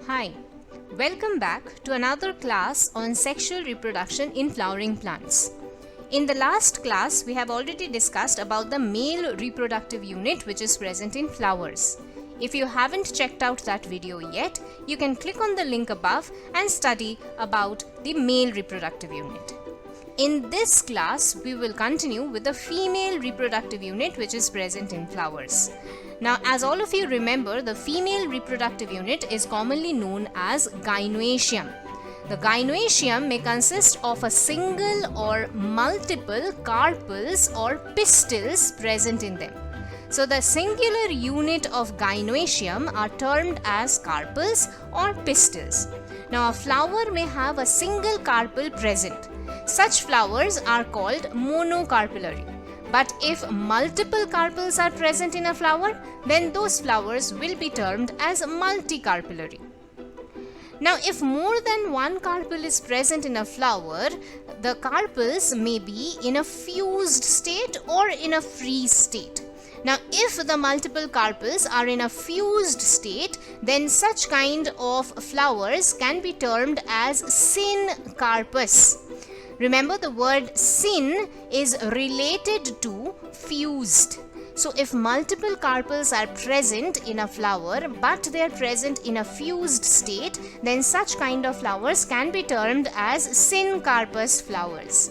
Hi, welcome back to another class on sexual reproduction in flowering plants. In the last class, we have already discussed about the male reproductive unit which is present in flowers. If you haven't checked out that video yet, you can click on the link above and study about the male reproductive unit. In this class, we will continue with the female reproductive unit which is present in flowers. Now, as all of you remember, the female reproductive unit is commonly known as gynoecium. The gynoecium may consist of a single or multiple carpels or pistils present in them. So, the singular unit of gynoecium are termed as carpels or pistils. Now, a flower may have a single carpel present. Such flowers are called monocarpellary. But if multiple carpels are present in a flower, then those flowers will be termed as multicarpellary. Now, if more than one carpel is present in a flower, the carpels may be in a fused state or in a free state. Now, if the multiple carpels are in a fused state, then such kind of flowers can be termed as syncarpous. Remember, the word syn is related to fused. So, if multiple carpels are present in a flower but they are present in a fused state, then such kind of flowers can be termed as syncarpous flowers.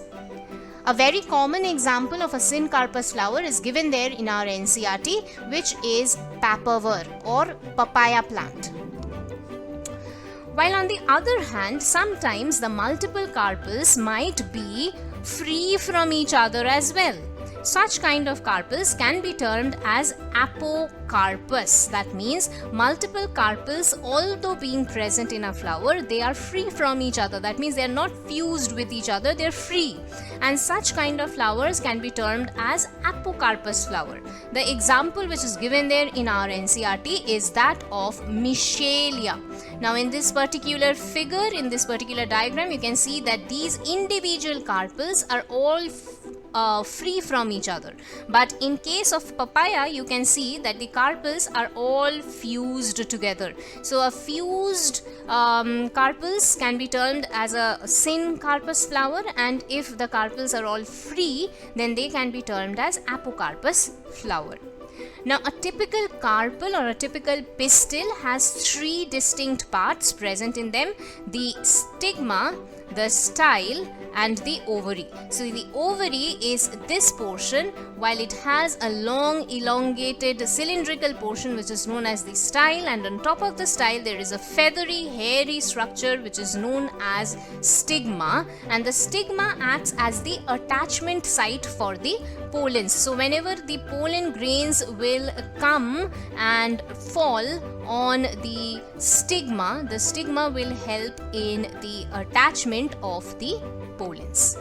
A very common example of a syncarpous flower is given there in our NCERT, which is papaver or papaya plant. While on the other hand, sometimes the multiple carpels might be free from each other as well. Such kind of carpels can be termed as apocarpous. That means multiple carpels, although being present in a flower, they are free from each other. That means they are not fused with each other, they are free. And such kind of flowers can be termed as apocarpous flower. The example which is given there in our NCERT is that of Michelia. Now, in this particular figure, in this particular diagram, you can see that these individual carpels are all free from each other. But in case of papaya, you can see that the carpels are all fused together. So, a fused carpels can be termed as a syncarpous flower, and if the carpels are all free, then they can be termed as apocarpous flower. Now, a typical carpel or a typical pistil has three distinct parts present in them: the stigma, the style, and the ovary. So, the ovary is this portion, while it has a long elongated cylindrical portion which is known as the style, and on top of the style there is a feathery hairy structure which is known as stigma, and the stigma acts as the attachment site for the pollens. So, whenever the pollen grains will come and fall on the stigma will help in the attachment of the pollens.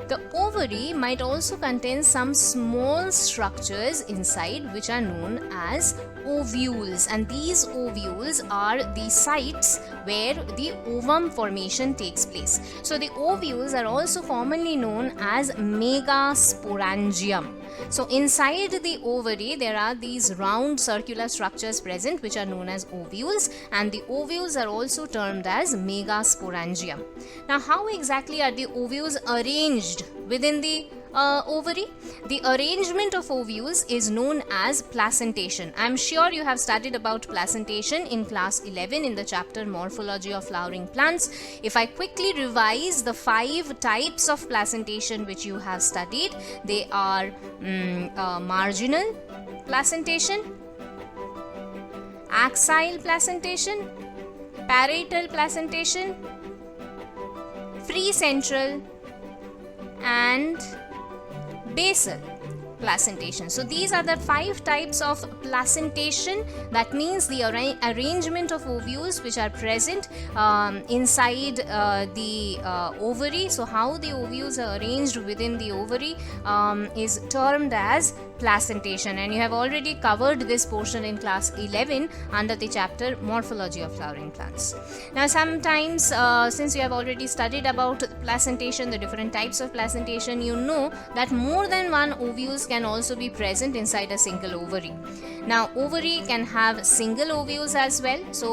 The ovary might also contain some small structures inside which are known as ovules, and these ovules are the sites where the ovum formation takes place. So, the ovules are also commonly known as megasporangium. So, inside the ovary there are these round circular structures present which are known as ovules, and the ovules are also termed as megasporangium. Now, how exactly are the ovules arranged within the ovary? The arrangement of ovules is known as placentation. I am sure you have studied about placentation in class 11 in the chapter Morphology of Flowering Plants. If I quickly revise the 5 types of placentation which you have studied, they are marginal placentation, axile placentation, parietal placentation, free central, and basal placentation. So, these are the 5 types of placentation. That means the arrangement of ovules which are present inside the ovary. So, how the ovules are arranged within the ovary is termed as placentation, and you have already covered this portion in class 11 under the chapter Morphology of Flowering Plants. Now sometimes since you have already studied about placentation, the different types of placentation, you know that more than one ovules can also be present inside a single ovary. Now ovary can have single ovules as well. So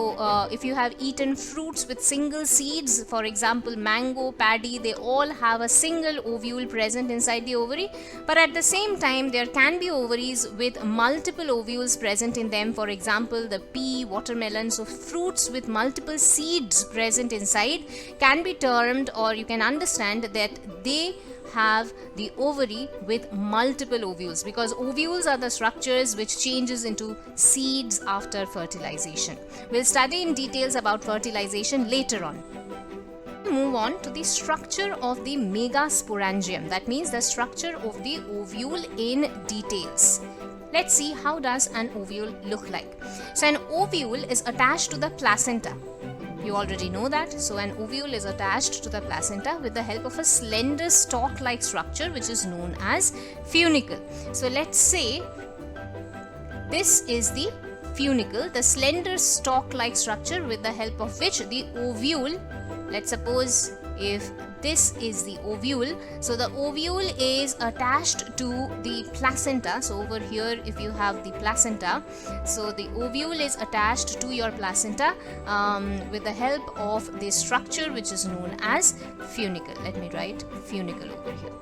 if you have eaten fruits with single seeds, for example mango, paddy, they all have a single ovule present inside the ovary. But at the same time, there can be ovaries with multiple ovules present in them. For example, the pea, watermelon. So fruits with multiple seeds present inside can be termed, or you can understand that they have the ovary with multiple ovules, because ovules are the structures which changes into seeds after fertilization. We'll study in details about fertilization later on. Move on to the structure of the megasporangium, that means the structure of the ovule in details. Let's see how does an ovule look like. So an ovule is attached to the placenta. You already know that. So an ovule is attached to the placenta with the help of a slender stalk-like structure which is known as funicle. So let's say this is the funicle, the slender stalk-like structure with the help of which the ovule, let's suppose if this is the ovule, so the ovule is attached to the placenta. So over here if you have the placenta, so the ovule is attached to your placenta with the help of this structure which is known as funicle. Let me write funicle over here.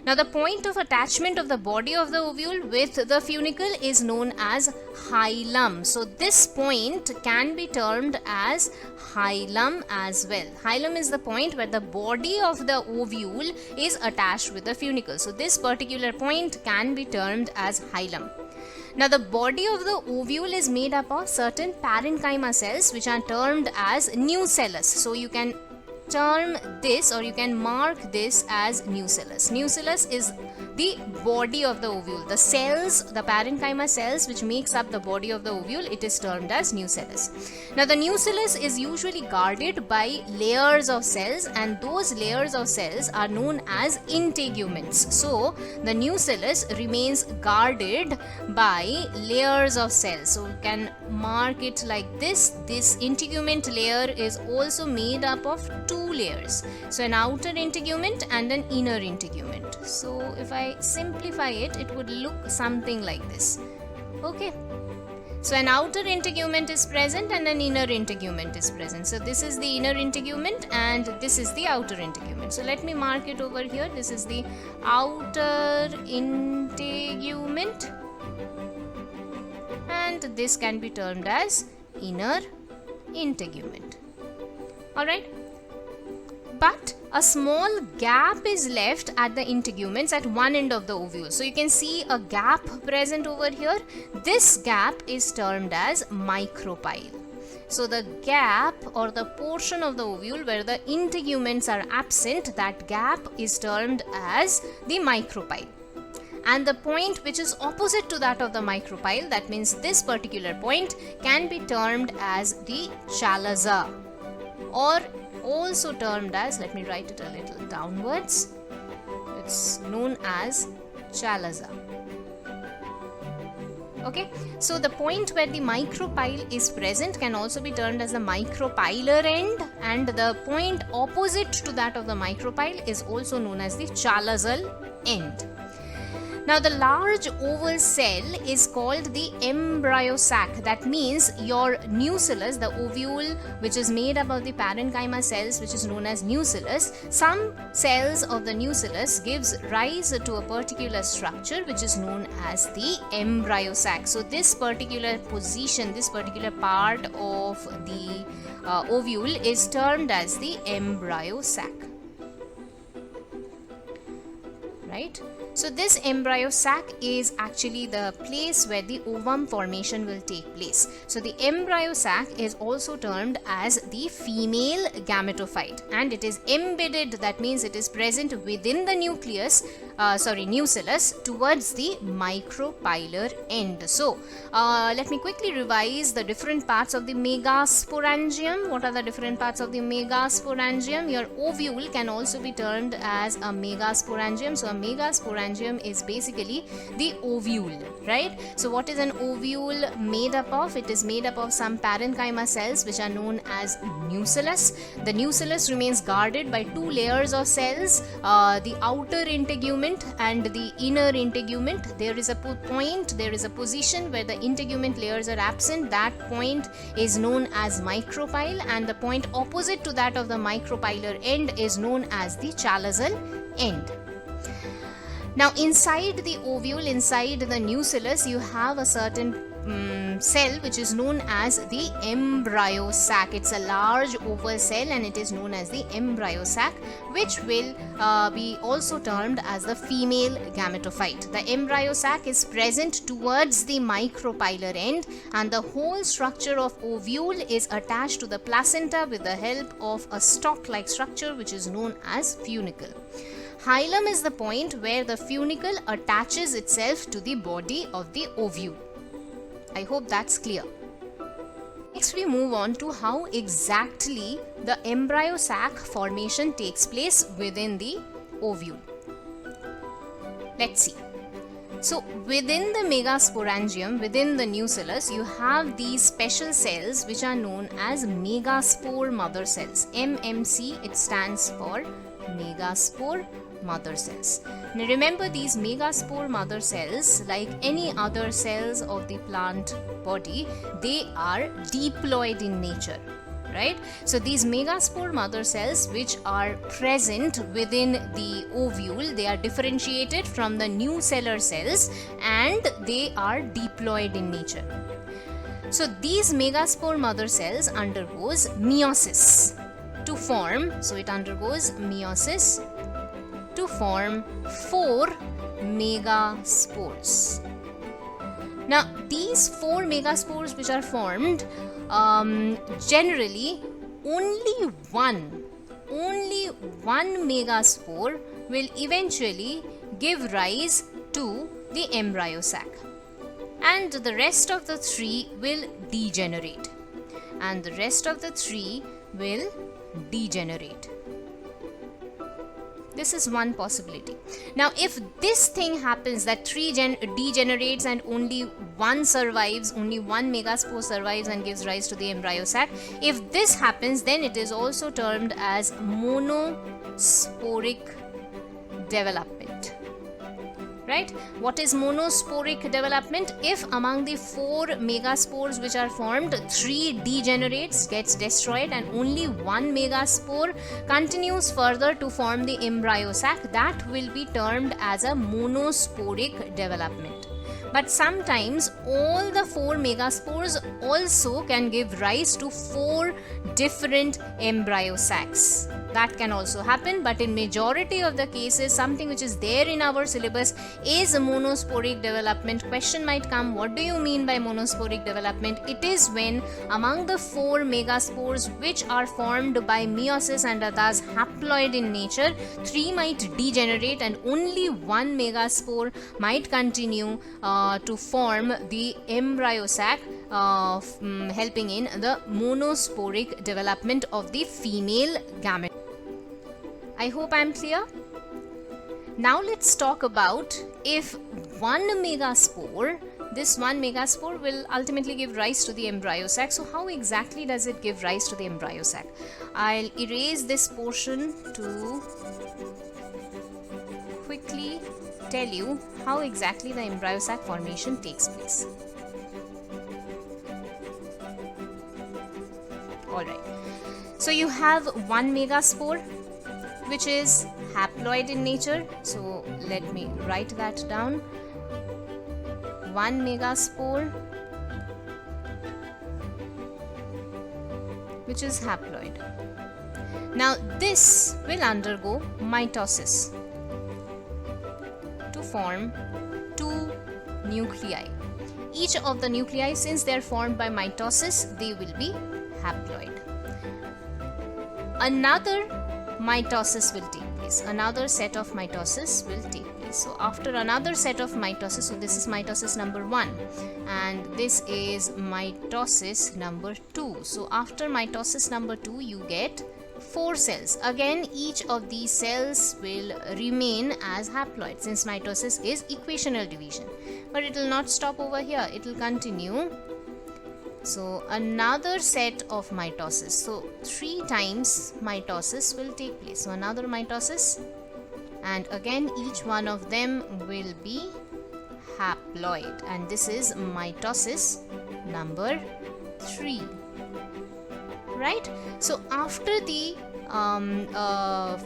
Now the point of attachment of the body of the ovule with the funicle is known as hilum. So this point can be termed as hilum as well. Hilum is the point where the body of the ovule is attached with the funicle. So this particular point can be termed as hilum. Now the body of the ovule is made up of certain parenchyma cells which are termed as nucellus. So you can term this, or you can mark this as nucellus. Nucellus is the body of the ovule. The cells, the parenchyma cells which makes up the body of the ovule, it is termed as nucellus. Now the nucellus is usually guarded by layers of cells, and those layers of cells are known as integuments. So the nucellus remains guarded by layers of cells. So you can mark it like this. This integument layer is also made up of two layers. So an outer integument and an inner integument. So if I simplify it, it would look something like this. Okay. So an outer integument is present and an inner integument is present. So this is the inner integument and this is the outer integument. So let me mark it over here. This is the outer integument and this can be termed as inner integument. Alright. But a small gap is left at the integuments at one end of the ovule. So you can see a gap present over here. This gap is termed as micropyle. So the gap or the portion of the ovule where the integuments are absent, that gap is termed as the micropyle. And the point which is opposite to that of the micropyle, that means this particular point, can be termed as the chalaza, or also termed as, let me write it a little downwards, it's known as chalaza. Okay, so the point where the micropyle is present can also be termed as the micropylar end, and the point opposite to that of the micropyle is also known as the chalazal end. Now the large oval cell is called the embryo sac. That means your nucellus, the ovule which is made up of the parenchyma cells which is known as nucellus, some cells of the nucellus gives rise to a particular structure which is known as the embryo sac. So this particular position, this particular part of the ovule is termed as the embryo sac. Right? So this embryo sac is actually the place where the ovum formation will take place. So the embryo sac is also termed as the female gametophyte, and it is embedded, that means it is present within the nucleus, nucellus towards the micropylar end. So let me quickly revise the different parts of the megasporangium. What are the different parts of the megasporangium? Your ovule can also be termed as a megasporangium. So a megasporangium megasporangium is basically the ovule, right? So what is an ovule made up of? It is made up of some parenchyma cells which are known as nucellus. The nucellus remains guarded by two layers of cells, the outer integument and the inner integument. There is a point, there is a position where the integument layers are absent. That point is known as micropyle, and the point opposite to that of the micropylar end is known as the chalazal end. Now inside the ovule, inside the nucellus, you have a certain cell which is known as the embryo sac. It's a large oval cell and it is known as the embryo sac, which will be also termed as the female gametophyte. The embryo sac is present towards the micropylar end, and the whole structure of ovule is attached to the placenta with the help of a stalk-like structure which is known as funicle. Hilum is the point where the funicle attaches itself to the body of the ovule. I hope that's clear. Next we move on to how exactly the embryo sac formation takes place within the ovule. Let's see. So within the megasporangium, within the nucellus, you have these special cells which are known as megaspore mother cells. MMC, it stands for megaspore mother cells. Now remember, these megaspore mother cells, like any other cells of the plant body, they are diploid in nature, right? So these megaspore mother cells which are present within the ovule, they are differentiated from the nucellar cells and they are diploid in nature. So these megaspore mother cells undergoes meiosis to form, so it undergoes meiosis to form 4 megaspores. Now these 4 megaspores which are formed, generally only one megaspore will eventually give rise to the embryo sac, and the rest of the 3 will degenerate, This is one possibility. Now if this thing happens, that 3 degenerates and only one survives, only one megaspore survives and gives rise to the embryo sac, if this happens, then it is also termed as monosporic development. Right? What is monosporic development? If among the 4 megaspores which are formed, 3 degenerates, gets destroyed, and only one megaspore continues further to form the embryo sac, that will be termed as a monosporic development. But sometimes all the 4 megaspores also can give rise to 4 different embryo sacs. That can also happen, but in majority of the cases, something which is there in our syllabus is a monosporic development. Question might come, what do you mean by monosporic development? It is when among the 4 megaspores which are formed by meiosis and are thus haploid in nature, 3 might degenerate and only one megaspore might continue to form the embryo sac, helping in the monosporic development of the female gamete. I hope I am clear. Now let's talk about if one megaspore, this one megaspore will ultimately give rise to the embryo sac. So how exactly does it give rise to the embryo sac? I'll erase this portion to quickly tell you how exactly the embryo sac formation takes place. Alright, so you have one megaspore which is haploid in nature. So let me write that down. One megaspore which is haploid. Now this will undergo mitosis to form 2 nuclei. Each of the nuclei, since they are formed by mitosis, they will be haploid. Another mitosis will take place. Another set of mitosis will take place. So after another set of mitosis, so this is mitosis number 1 and this is mitosis number 2. So after mitosis number 2, you get 4 cells. Again, each of these cells will remain as haploid since mitosis is equational division. But it will not stop over here, it will continue. So another set of mitosis. So 3 times mitosis will take place. So another mitosis, and again each one of them will be haploid, and this is mitosis number 3. Right? So after the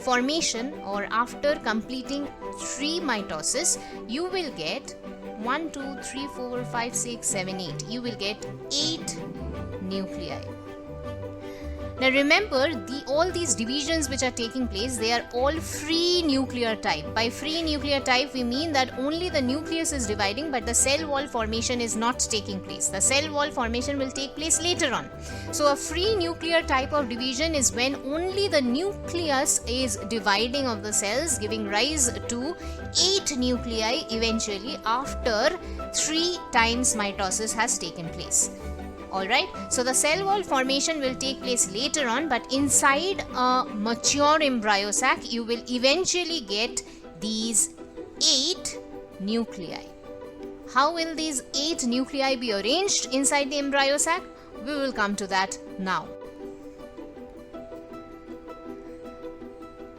formation, or after completing 3 mitosis, you will get 1, 2, 3, 4, 5, 6, 7, 8. You will get 8 nuclei. Now remember, all these divisions which are taking place, they are all free nuclear type. By free nuclear type, we mean that only the nucleus is dividing, but the cell wall formation is not taking place. The cell wall formation will take place later on. So a free nuclear type of division is when only the nucleus is dividing of the cells, giving rise to 8 nuclei eventually after 3 times mitosis has taken place. Alright, so the cell wall formation will take place later on, but inside a mature embryo sac, you will eventually get these 8 nuclei. How will these 8 nuclei be arranged inside the embryo sac? We will come to that now.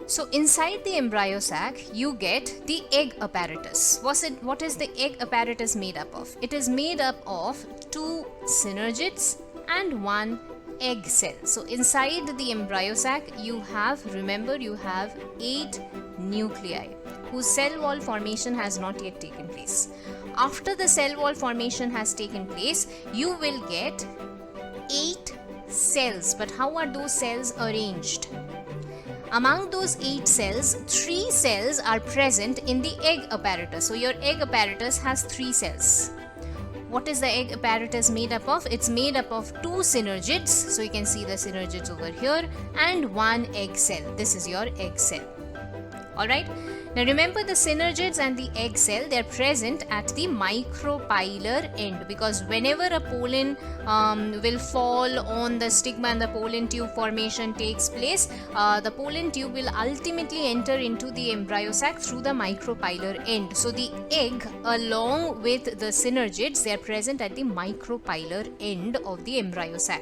So inside the embryo sac, you get the egg apparatus. What is the egg apparatus made up of? It is made up of 2 synergids and 1 egg cell. So inside the embryo sac, you have 8 nuclei whose cell wall formation has not yet taken place. After the cell wall formation has taken place, you will get 8 cells. But how are those cells arranged? Among those 8 cells, 3 cells are present in the egg apparatus. So your egg apparatus has 3 cells. What is the egg apparatus made up of? It's made up of 2 synergids. So you can see the synergids over here, and 1 egg cell. This is your egg cell. Alright. Now remember, the synergids and the egg cell, they are present at the micropylar end, because whenever a pollen will fall on the stigma and the pollen tube formation takes place, the pollen tube will ultimately enter into the embryo sac through the micropylar end. So the egg along with the synergids, they are present at the micropylar end of the embryo sac.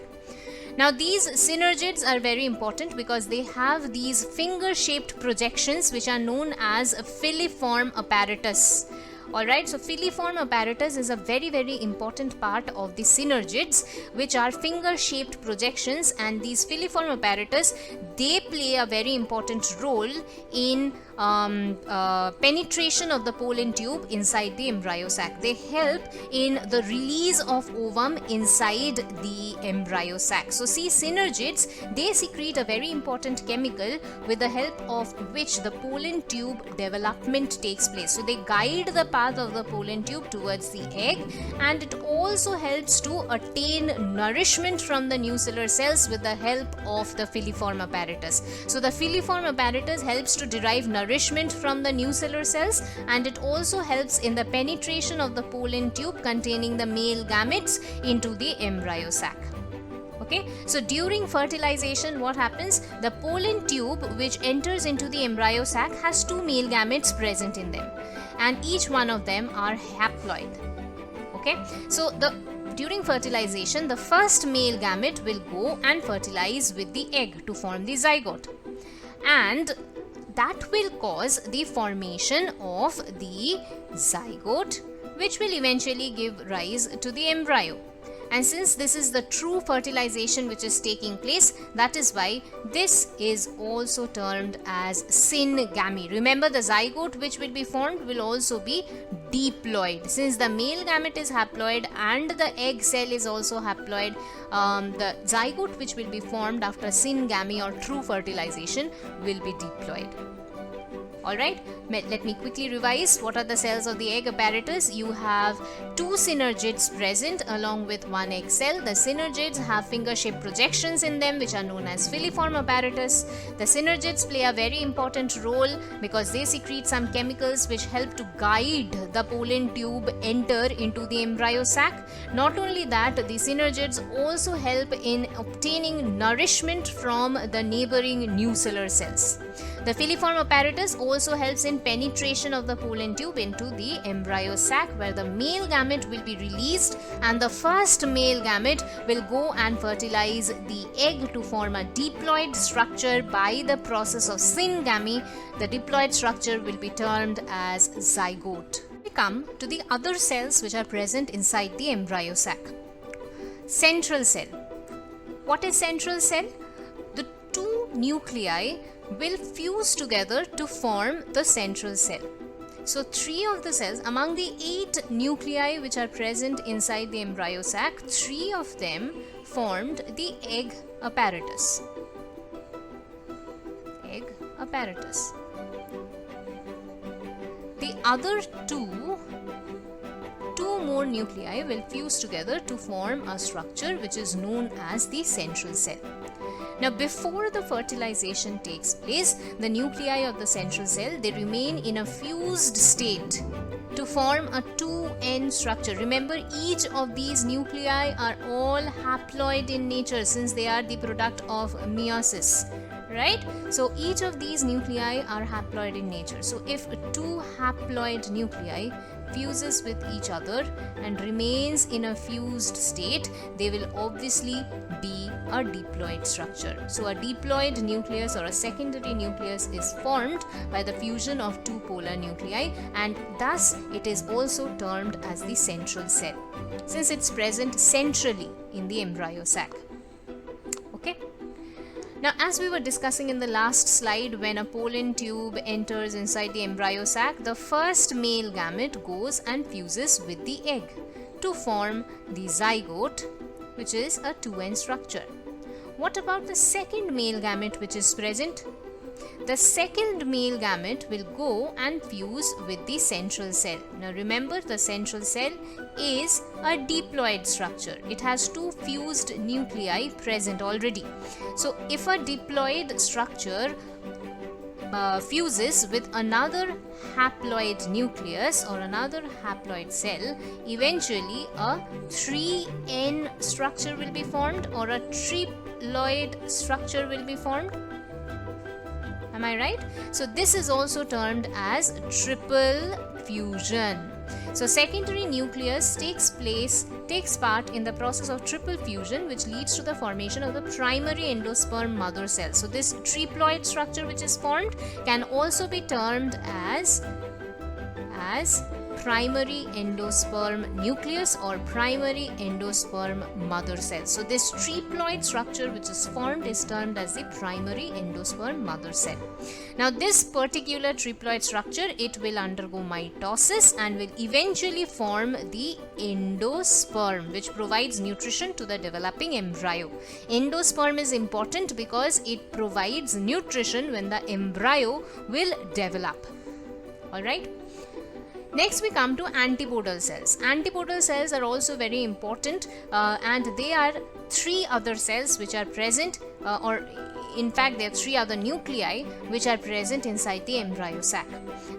Now these synergids are very important because they have these finger-shaped projections which are known as filiform apparatus. Alright, so filiform apparatus is a very important part of the synergids, which are finger-shaped projections, and these filiform apparatus, they play a very important role in penetration of the pollen tube inside the embryo sac. They help in the release of ovum inside the embryo sac. So see, synergids, they secrete a very important chemical with the help of which the pollen tube development takes place. So they guide the path of the pollen tube towards the egg, and it also helps to attain nourishment from the nucellar cells with the help of the filiform apparatus. So the filiform apparatus helps to derive nourishment from the nucellar cells, and it also helps in the penetration of the pollen tube containing the male gametes into the embryo sac. Okay, so during fertilization, what happens? The pollen tube which enters into the embryo sac has 2 male gametes present in them, and each one of them are haploid. Okay, so during fertilization, the first male gamete will go and fertilize with the egg to form the zygote, and that will cause the formation of the zygote, which will eventually give rise to the embryo. And since this is the true fertilization which is taking place, that is why this is also termed as syngamy. Remember, the zygote which will be formed will also be diploid. Since the male gamete is haploid and the egg cell is also haploid, the zygote which will be formed after syngamy or true fertilization will be diploid. Alright, let me quickly revise. What are the cells of the egg apparatus? You have two synergids present along with one egg cell. The synergids have finger-shaped projections in them which are known as filiform apparatus. The synergids play a very important role because they secrete some chemicals which help to guide the pollen tube enter into the embryo sac. Not only that, the synergids also help in obtaining nourishment from the neighboring nucellar cells. The filiform apparatus also helps in penetration of the pollen tube into the embryo sac, where the male gamete will be released and the first male gamete will go and fertilize the egg to form a diploid structure by the process of syngamy. The diploid structure will be termed as zygote. We come to the other cells which are present inside the embryo sac. Central cell. What is central cell? The two nuclei will fuse together to form the central cell. So 3 of the cells, among the 8 nuclei which are present inside the embryo sac, 3 of them formed the egg apparatus. Egg apparatus. The other two more nuclei will fuse together to form a structure which is known as the central cell. Now, before the fertilization takes place, the nuclei of the central cell, they remain in a fused state to form a 2N structure. Remember, each of these nuclei are all haploid in nature since they are the product of meiosis, right? So each of these nuclei are haploid in nature. So if 2 haploid nuclei fuses with each other and remains in a fused state, they will obviously be a diploid structure. So a diploid nucleus or a secondary nucleus is formed by the fusion of 2 polar nuclei, and thus it is also termed as the central cell since it's present centrally in the embryo sac. Okay. Now, as we were discussing in the last slide, when a pollen tube enters inside the embryo sac, the first male gamete goes and fuses with the egg to form the zygote, which is a 2N structure. What about the second male gamete which is present? The second male gamete will go and fuse with the central cell. Now remember, the central cell is a diploid structure. It has 2 fused nuclei present already. So if a diploid structure fuses with another haploid nucleus or another haploid cell, eventually a 3N structure will be formed or a triploid structure will be formed. Am I right? So this is also termed as triple fusion. So secondary nucleus takes part in the process of triple fusion, which leads to the formation of the primary endosperm mother cell. So this triploid structure which is formed can also be termed as primary endosperm nucleus or primary endosperm mother cell. So this triploid structure which is formed is termed as the primary endosperm mother cell. Now this particular triploid structure, it will undergo mitosis and will eventually form the endosperm, which provides nutrition to the developing embryo. Endosperm is important because it provides nutrition when the embryo will develop. Alright. Next we come to antipodal cells. Antipodal cells are also very important and they are 3 other cells which are present or in fact there are 3 other nuclei which are present inside the embryo sac.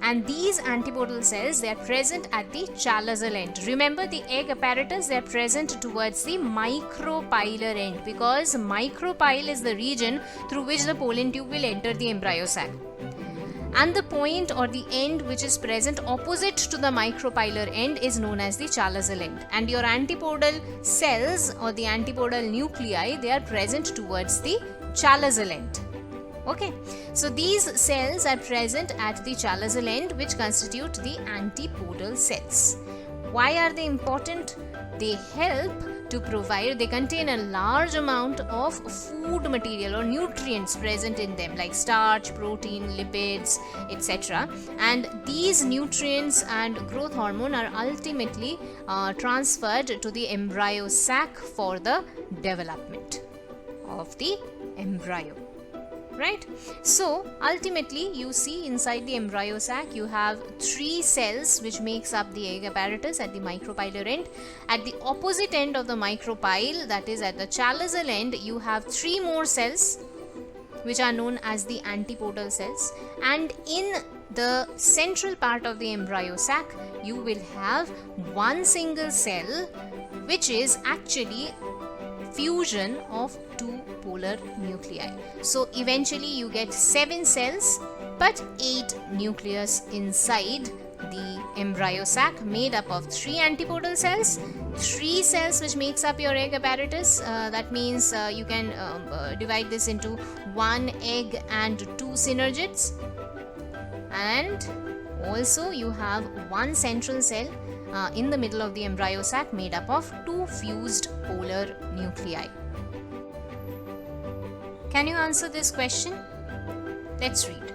And these antipodal cells, they are present at the chalazal end. Remember, the egg apparatus, they are present towards the micropylar end because micropyle is the region through which the pollen tube will enter the embryo sac. And the point or the end which is present opposite to the micropylar end is known as the chalazal end. And your antipodal cells or the antipodal nuclei, they are present towards the chalazal end. Okay, so these cells are present at the chalazal end, which constitute the antipodal cells. Why are they important? They help to provide, they contain a large amount of food material or nutrients present in them like starch, protein, lipids, etc. And these nutrients and growth hormone are ultimately transferred to the embryo sac for the development of the embryo. right? So ultimately you see inside the embryo sac you have 3 cells which makes up the egg apparatus at the micropylar end. At the opposite end of the micropyle, that is at the chalazal end, you have 3 more cells which are known as the antipodal cells, and in the central part of the embryo sac you will have one single cell which is actually fusion of 2 polar nuclei. So eventually you get 7 cells but 8 nucleus inside the embryo sac, made up of 3 antipodal cells, 3 cells which makes up your egg apparatus. That means you can divide this into 1 egg and 2 synergids, and also you have 1 central cell in the middle of the embryo sac made up of 2 fused polar nuclei. Can you answer this question? Let's read.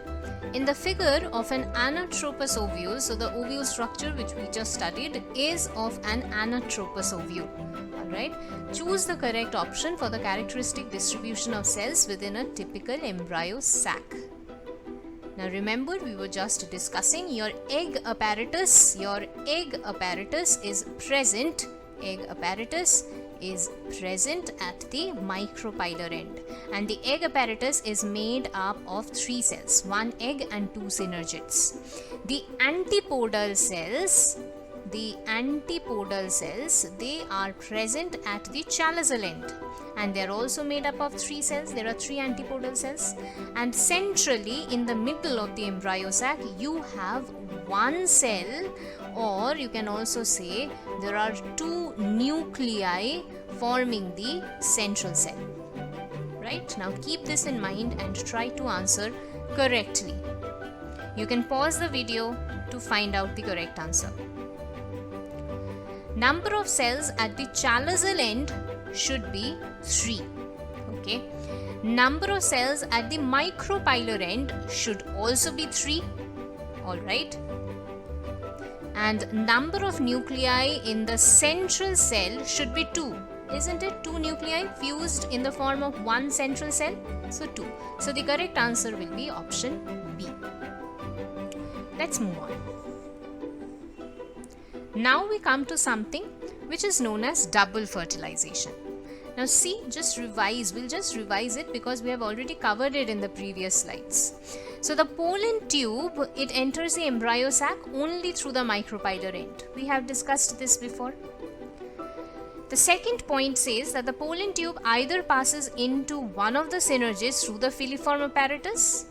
In the figure of an anatropous ovule, so the ovule structure which we just studied is of an anatropous ovule. Alright, choose the correct option for the characteristic distribution of cells within a typical embryo sac. Now remember, we were just discussing your egg apparatus. Your egg apparatus is present. Egg apparatus is present at the micropylar end, and the egg apparatus is made up of 3 cells, 1 egg and 2 synergids. The antipodal cells, they are present at the chalazal end, and they are also made up of 3 cells. There are 3 antipodal cells, and centrally in the middle of the embryo sac you have 1 cell, or you can also say there are 2 nuclei forming the central cell. Right? Now keep this in mind and try to answer correctly. You can pause the video to find out the correct answer. Number of cells at the chalazal end should be 3. Okay. Number of cells at the micropylar end should also be 3. Alright. And number of nuclei in the central cell should be 2. Isn't it? 2 nuclei fused in the form of 1 central cell. So 2. So the correct answer will be option B. Let's move on. Now we come to something which is known as double fertilization. Now see, we'll just revise it because we have already covered it in the previous slides. So the pollen tube, it enters the embryo sac only through the micropylar end. We have discussed this before. The second point says that the pollen tube either passes into one of the synergids through the filiform apparatus,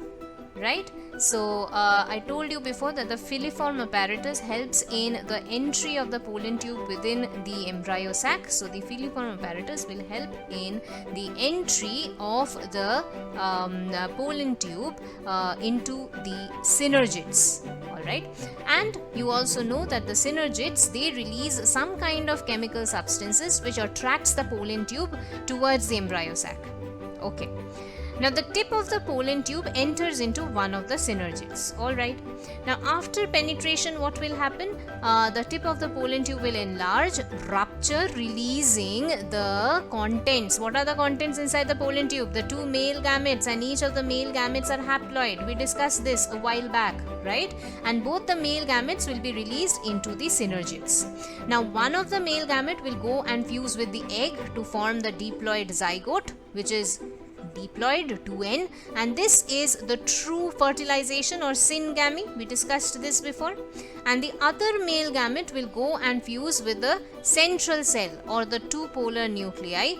right? So I told you before that the filiform apparatus helps in the entry of the pollen tube within the embryo sac. So the filiform apparatus will help in the entry of the pollen tube into the synergids. Alright, and you also know that the synergids, they release some kind of chemical substances which attracts the pollen tube towards the embryo sac. Okay. Now the tip of the pollen tube enters into one of the synergids. Alright. Now after penetration, what will happen? The tip of the pollen tube will enlarge, rupture, releasing the contents. What are the contents inside the pollen tube? The 2 male gametes, and each of the male gametes are haploid. We discussed this a while back, right? And both the male gametes will be released into the synergids. Now one of the male gamete will go and fuse with the egg to form the diploid zygote, which is diploid 2n, and this is the true fertilization or syngamy. We discussed this before. And the other male gamete will go and fuse with the central cell or the 2 polar nuclei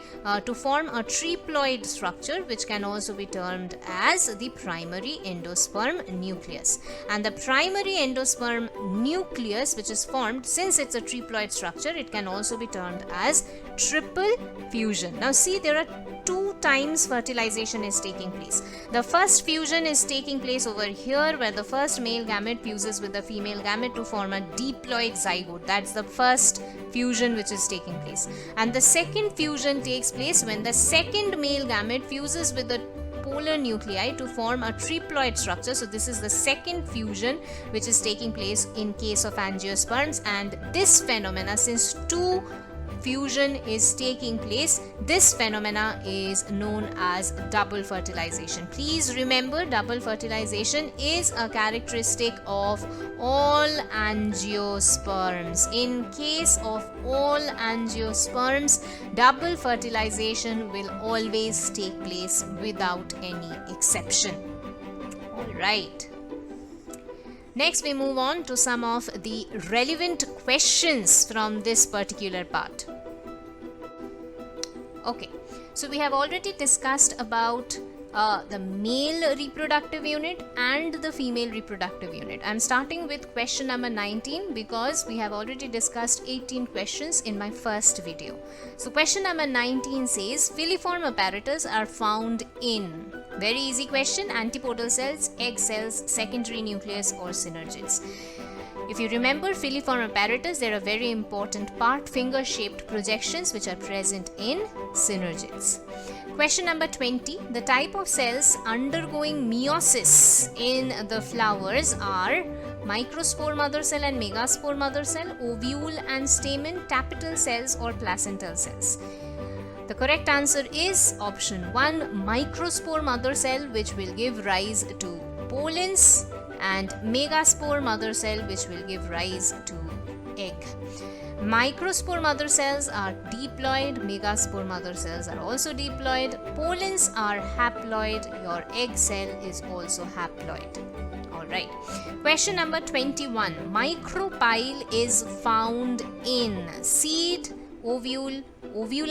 to form a triploid structure, which can also be termed as the primary endosperm nucleus. And the primary endosperm nucleus, which is formed, since it's a triploid structure, it can also be termed as triple fusion. Now see, there are 2 times fertilization is taking place. The first fusion is taking place over here, where the first male gamete fuses with the female gamete to form a diploid zygote. That's the first fusion which is taking place. And the second fusion takes place when the second male gamete fuses with the polar nuclei to form a triploid structure. So this is the second fusion which is taking place in case of angiosperms. And this phenomena, since 2 fusion is taking place, this phenomena is known as double fertilization. Please remember, double fertilization is a characteristic of all angiosperms. In case of all angiosperms, double fertilization will always take place without any exception. All right. Next, we move on to some of the relevant questions from this particular part. Okay, so we have already discussed about the male reproductive unit and the female reproductive unit. I'm starting with question number 19 because we have already discussed 18 questions in my first video. So question number 19 says, filiform apparatus are found in, very easy question, antipodal cells, egg cells, secondary nucleus or synergids. If you remember filiform apparatus, they are a very important part, finger-shaped projections which are present in synergids. Question number 20. The type of cells undergoing meiosis in the flowers are microspore mother cell and megaspore mother cell, ovule and stamen, tapetal cells or placental cells. The correct answer is option 1, microspore mother cell, which will give rise to pollens, and megaspore mother cell, which will give rise to egg. Microspore mother cells are diploid, megaspore mother cells are also diploid, pollens are haploid, your egg cell is also haploid. Alright. Question number 21. Micropyle is found in seed, ovule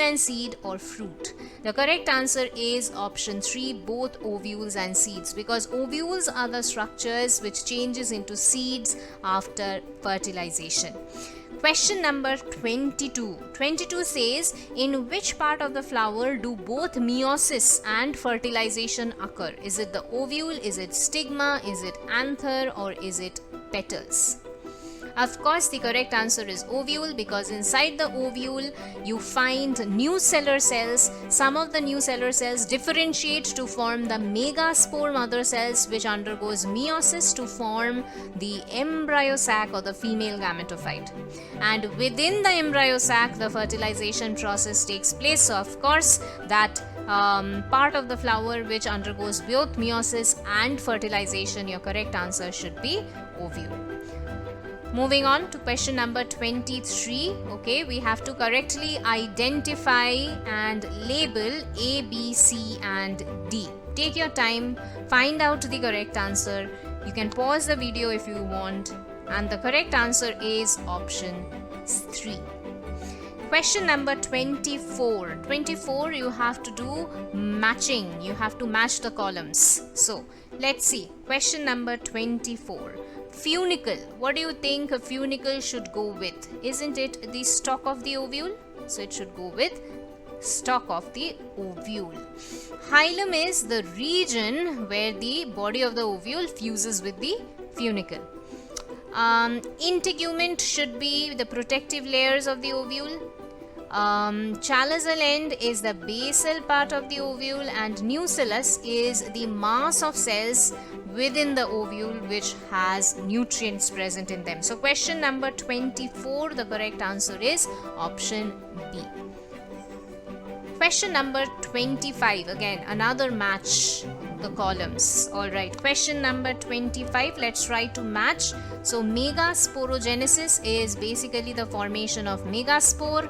and seed or fruit. The correct answer is option 3, both ovules and seeds, because ovules are the structures which changes into seeds after fertilization. Question number 22. 22 says, in which part of the flower do both meiosis and fertilization occur? Is it the ovule, is it stigma, is it anther or is it petals? Of course, the correct answer is ovule, because inside the ovule you find nucellar cells. Some of the nucellar cells differentiate to form the megaspore mother cells, which undergoes meiosis to form the embryo sac or the female gametophyte. And within the embryo sac, the fertilization process takes place. So, of course, that part of the flower which undergoes both meiosis and fertilization, your correct answer should be ovule. Moving on to question number 23. Okay, we have to correctly identify and label A, B, C and D. Take your time, find out the correct answer. You can pause the video if you want, and the correct answer is option 3. Question number 24. 24, you have to do matching. You have to match the columns. So, let's see. Question number 24. Funicle. What do you think a funicle should go with? Isn't it the stalk of the ovule? So it should go with stalk of the ovule. Hilum is the region where the body of the ovule fuses with the funicle. Integument should be the protective layers of the ovule. Chalazal end is the basal part of the ovule, and nucellus is the mass of cells within the ovule which has nutrients present in them. So question number 24, the correct answer is option B. Question number 25, again another match the columns. Alright, question number 25, let's try to match. So megasporogenesis is basically the formation of megaspore.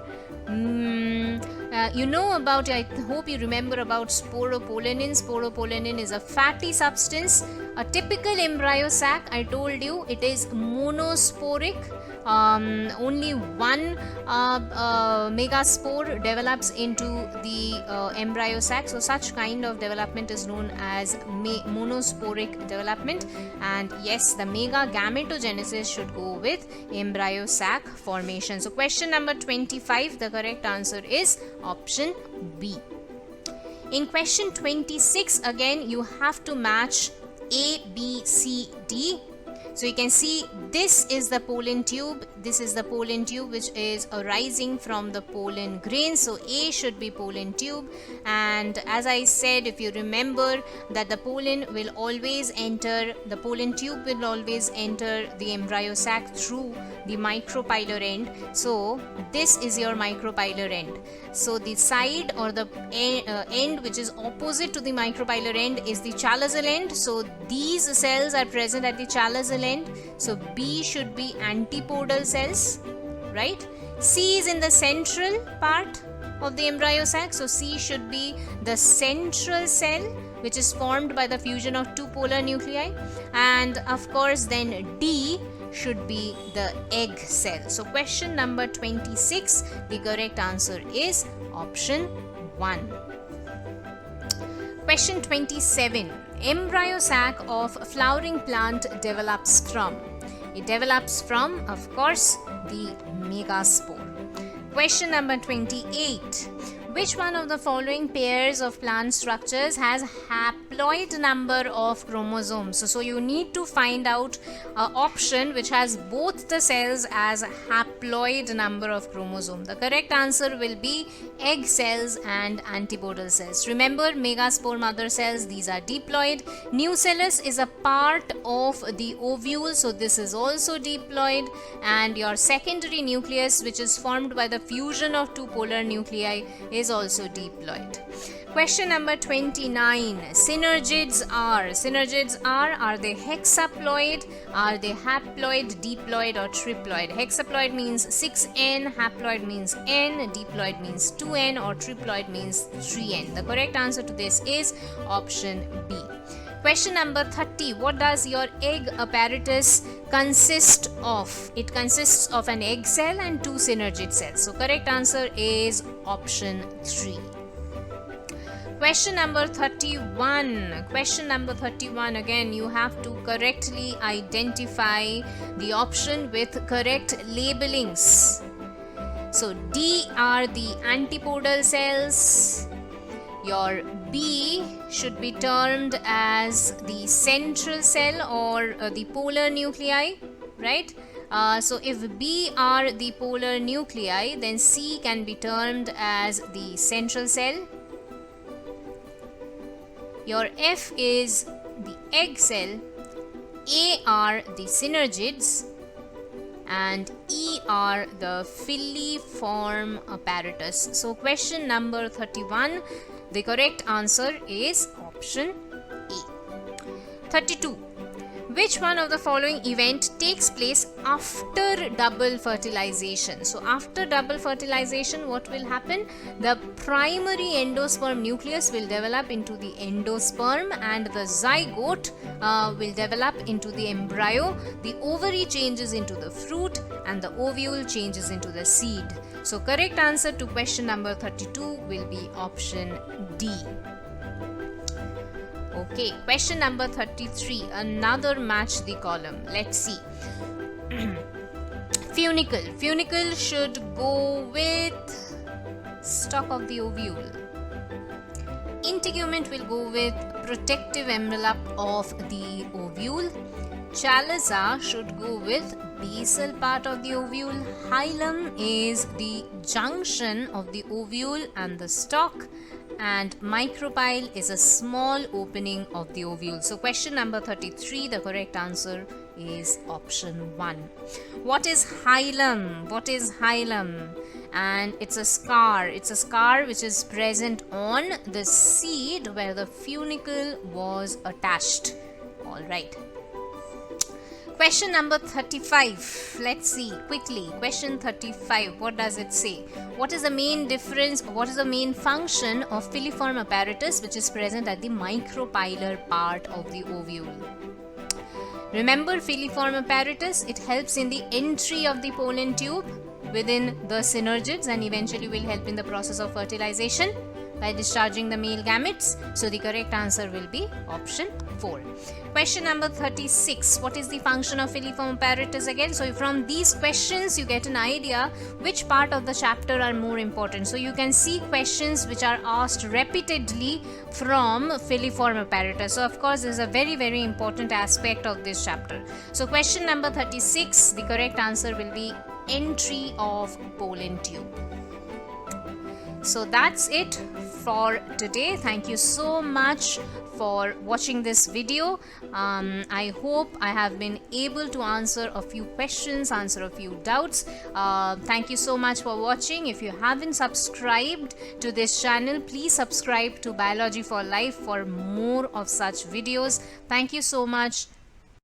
You know about, I hope you remember about sporopollenin. Sporopollenin is a fatty substance. A typical embryo sac, I told you, it is monosporic. Only one megaspore develops into the embryo sac. So such kind of development is known as monosporic development. And yes, the megagametogenesis should go with embryo sac formation. So question number 25, the correct answer is option B. In question 26, again you have to match A, B, C, D. So you can see this is the pollen tube. This is the pollen tube which is arising from the pollen grain. So A should be pollen tube. And as I said, if you remember that the pollen will always enter, the pollen tube will always enter the embryo sac through the micropylar end. So this is your micropylar end. So the side or the end which is opposite to the micropylar end is the chalazal end. So these cells are present at the chalazal end. So B should be antipodal cells, right? C is in the central part of the embryo sac. So C should be the central cell which is formed by the fusion of two polar nuclei. And of course then D should be the egg cell. So question number 26, the correct answer is option 1. Question 27. Embryo sac of flowering plant develops from? It develops from, of course, the megaspore. Question number 28. Which one of the following pairs of plant structures has haploid number of chromosomes? So you need to find out an option which has both the cells as haploid number of chromosome. The correct answer will be egg cells and antipodal cells. Remember, megaspore mother cells, these are diploid. Nucellus is a part of the ovule, so this is also diploid. And your secondary nucleus, which is formed by the fusion of two polar nuclei, is also diploid. Question number 29. Synergids are they hexaploid, are they haploid, diploid or triploid? Hexaploid means 6n, haploid means n, diploid means 2n or triploid means 3n. The correct answer to this is option B. Question number 30. What does your egg apparatus consist of? It consists of an egg cell and two synergid cells. So correct answer is option 3. Question number 31. Question number 31. Again, you have to correctly identify the option with correct labelings. So D are the antipodal cells. Your B should be termed as the central cell or the polar nuclei, right? So if B are the polar nuclei, then C can be termed as the central cell. Your F is the egg cell, A are the synergids, and E are the filiform apparatus. So question number 31, the correct answer is option A. 32. Which one of the following event takes place after double fertilization? So after double fertilization, what will happen? The primary endosperm nucleus will develop into the endosperm and the zygote will develop into the embryo. The ovary changes into the fruit and the ovule changes into the seed. So correct answer to question number 32 will be option D. Okay, question number 33, another match the column. Let's see. Funicle. Funicle should go with stalk of the ovule. Integument will go with protective envelope of the ovule. Chalaza should go with basal part of the ovule. Hilum is the junction of the ovule and the stalk. And micropyle is a small opening of the ovule. So question number 33, the correct answer is option 1. What is hilum? What is hilum? And it's a scar. It's a scar which is present on the seed where the funicle was attached. All right. Question number 35. Let's see quickly. Question 35. What does it say? What is the main difference? What is the main function of filiform apparatus which is present at the micropylar part of the ovule? Remember filiform apparatus, it helps in the entry of the pollen tube within the synergids and eventually will help in the process of fertilization. by discharging the male gametes? So the correct answer will be option 4. Question number 36. What is the function of filiform apparatus again? So from these questions you get an idea which part of the chapter are more important. So you can see questions which are asked repeatedly from filiform apparatus. So of course this is a very important aspect of this chapter. So question number 36, the correct answer will be entry of pollen tube. So that's it for today. Thank you so much for watching this video. I hope I have been able to answer a few questions, answer a few doubts. Thank you so much for watching. If you haven't subscribed to this channel, please subscribe to Biology for Life for more of such videos. Thank you so much.